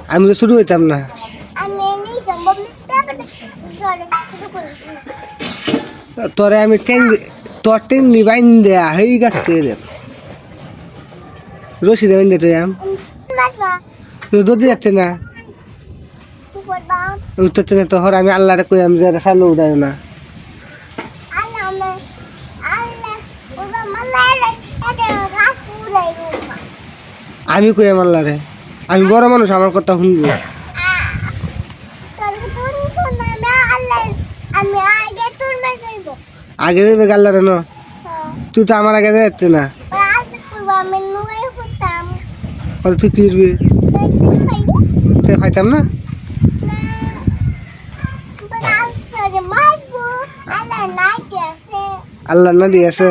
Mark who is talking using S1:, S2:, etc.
S1: আমি তো শুরু হইতাম না। তোরে আমি তোর টেঙ্গি বাইন দেয়া হয়ে গেছে রে রশি দেবেন দে তুই যদি যাচ্ছে না উঠতে না তোর আমি আল্লাহরে কই আমি যারা চালু উঠাই না আমি কই আমার আল্লাহরে আমি বড় মানুষ আমার কথা শুনবো আগে দেবে আল্লাহরে ন তুই তো আমার আগে যাচ্ছে না তুই কি করবি খাইতাম না আল্লাহ না দিয়েছে